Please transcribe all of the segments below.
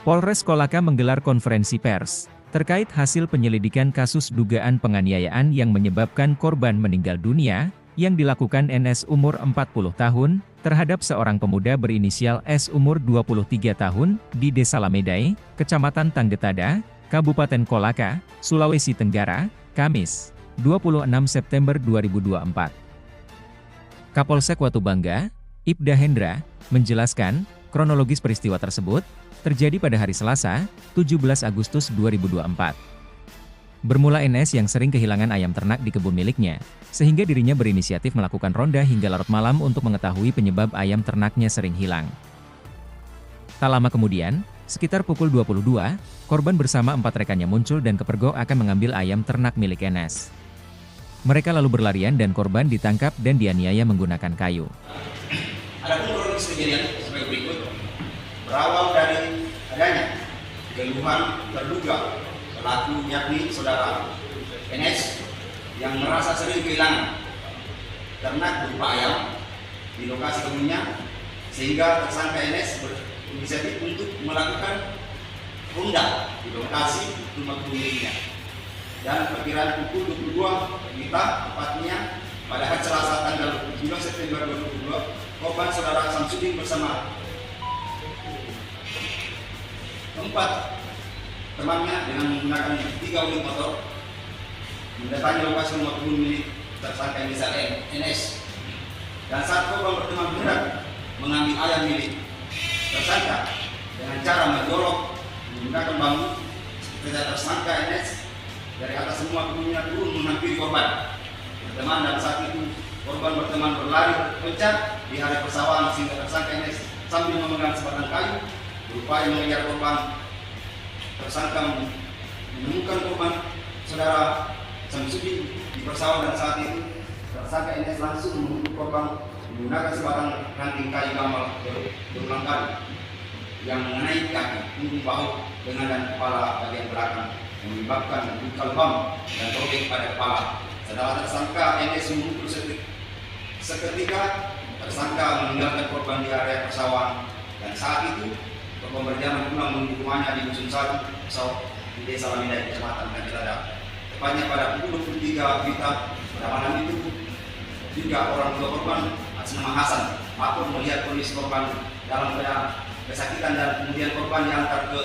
Polres Kolaka menggelar konferensi pers terkait hasil penyelidikan kasus dugaan penganiayaan yang menyebabkan korban meninggal dunia, yang dilakukan NS umur 40 tahun, terhadap seorang pemuda berinisial S umur 23 tahun, di Desa Lamedai, Kecamatan Tanggetada, Kabupaten Kolaka, Sulawesi Tenggara, Kamis, 26 September 2024. Kapolsek Watubangga, Ibda Hendra, menjelaskan, kronologis peristiwa tersebut terjadi pada hari Selasa, 17 Agustus 2024. Bermula NS yang sering kehilangan ayam ternak di kebun miliknya, sehingga dirinya berinisiatif melakukan ronda hingga larut malam untuk mengetahui penyebab ayam ternaknya sering hilang. Tak lama kemudian, sekitar pukul 22, korban bersama 4 rekannya muncul dan kepergok akan mengambil ayam ternak milik NS. Mereka lalu berlarian dan korban ditangkap dan dianiaya menggunakan kayu. Adapun kronologis kejadian sebagai berikut. Berawal dari adanya keluhan terduga pelaku yakni saudara NS yang merasa sering kehilangan ternak berupa ayam di lokasi kebunnya, sehingga tersangka NS berinisiatif untuk melakukan ronda di lokasi rumah kebunnya. Dan perkiraan pukul 22 WITA tepatnya pada hari Selasa tanggal 7 September 2022, korban saudara Samsudin bersama 4 temannya dengan menggunakan 3 unit motor mendatangi lokasi rumah kebun milik tersangka inisial NS. Dan saat korban berteman hendak mengambil ayam milik tersangka dengan cara menjorok menggunakan bambu, ketika tersangka NS dari atas semua kebunnya turun menghampiri korban berteman, dan saat itu korban berteman berlari kencang di area persawahan, sehingga tersangka NS sambil memegang sebatang kayu berupaya mengejar korban. Tersangka menemukan korban saudara Samsudin di persawahan, dan saat itu tersangka NS langsung memukul korban menggunakan sebatang ranting kayu gamal berulang kali yang mengenai kaki, punggung, bahu, lengan dan kepala bagian belakang, yang menyebabkan luka lebam dan robek pada kepala. Setelah tersangka NS memukul seketika, tersangka meninggalkan korban di area persawahan, dan saat itu korban berjalan pulang menuju rumahnya di Dusun Satu, di Desa Lamedai, Kecamatan Tanggetada. Tepatnya pada pukul 23 WITA pada malam itu, juga orang tua korban atas nama Hasan lapor melihat kondisi korban dalam keadaan kesakitan, dan kemudian korban diantar ke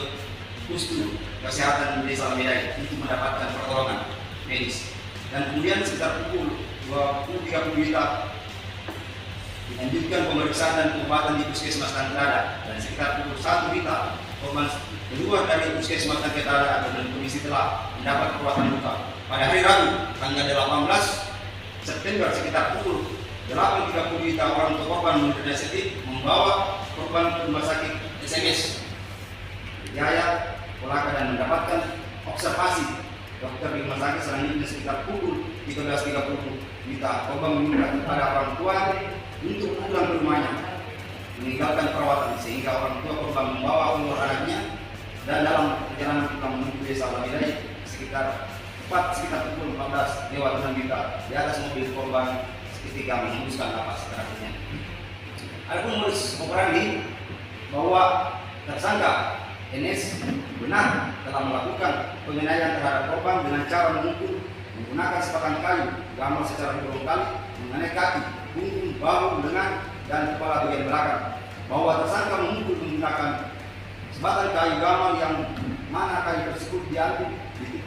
puskesmas kesehatan di Desa Lamedai untuk mendapatkan pertolongan medis. Dan kemudian sekitar pukul 20.30 WITA dilanjutkan pemeriksaan dan pengobatan di puskesmas Tanggetada, dan sekitar pukul 1 WITA korban keluar dari puskesmas Tanggetada dengan kondisi telah mendapat perawatan luka. Pada hari Rabu tanggal 18 September sekitar pukul 8.30 WITA orang tua korban berinisiatif membawa korban ke rumah sakit SMS Jaya Kolaka dan mendapatkan observasi dokter di rumah sakit. Selanjutnya sekitar pukul 13.30 WITA korban meminta kepada orang tua untuk pulang ke rumahnya meninggalkan perawatan, sehingga orang tua korban membawa umur anaknya, dan dalam perjalanan pulang menuju Desa Lamedai sekitar pukul 14 lewat 6 WITA di atas mobil korban seketika menghembuskan napas terakhirnya. Adapun modus operandi bahwa tersangka NS benar telah melakukan penganiayaan terhadap korban dengan cara memukul menggunakan sebatang kayu gamal secara berulang kali mengenai kaki, punggung, bahu, lengan, dan kepala bagian belakang. Bahwa tersangka memukul menggunakan sebatang kayu gamal yang mana kayu tersebut diambil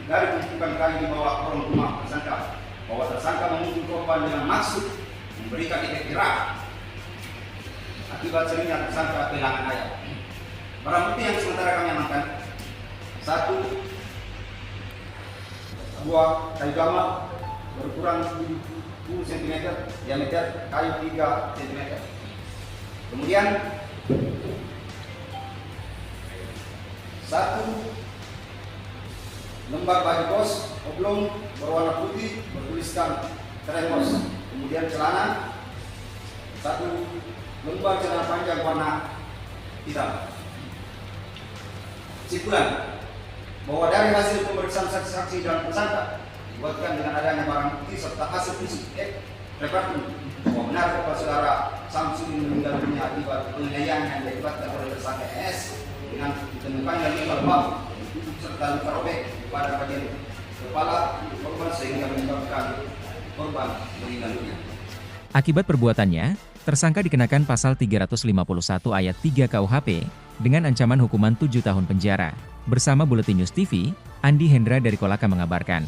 dari tumpukan kayu di bawah kolong rumah tersangka. Bahwa tersangka memukul korban dengan maksud memberikan efek jerak akibat seringnya tersangka kehilangan ayam. Barang bukti yang sementara kami amankan: 1 buah kayu gamal berukuran 70 cm, diameter kayu 3 cm. Kemudian 1 lembar baju kos oblong berwarna putih bertuliskan Tremos. Kemudian celana 1 lembar celana panjang warna hitam. Kesimpulan bahwa dari hasil pemeriksaan saksi-saksi dan tersangka dibuatkan dengan adanya barang bukti serta hasil fisik repartum bahwa benar bahwa saudara Samsudin meninggal dunia akibat penganiayaan yang diakibatkan oleh tersangka NS dengan ditemukannya luka lebam serta luka robek pada bagian kepala korban sehingga menyebabkan korban meninggal dunia. Akibat perbuatannya, tersangka dikenakan pasal 351 ayat 3 KUHP dengan ancaman hukuman 7 tahun penjara. Bersama Buletin News TV, Andi Hendra dari Kolaka mengabarkan.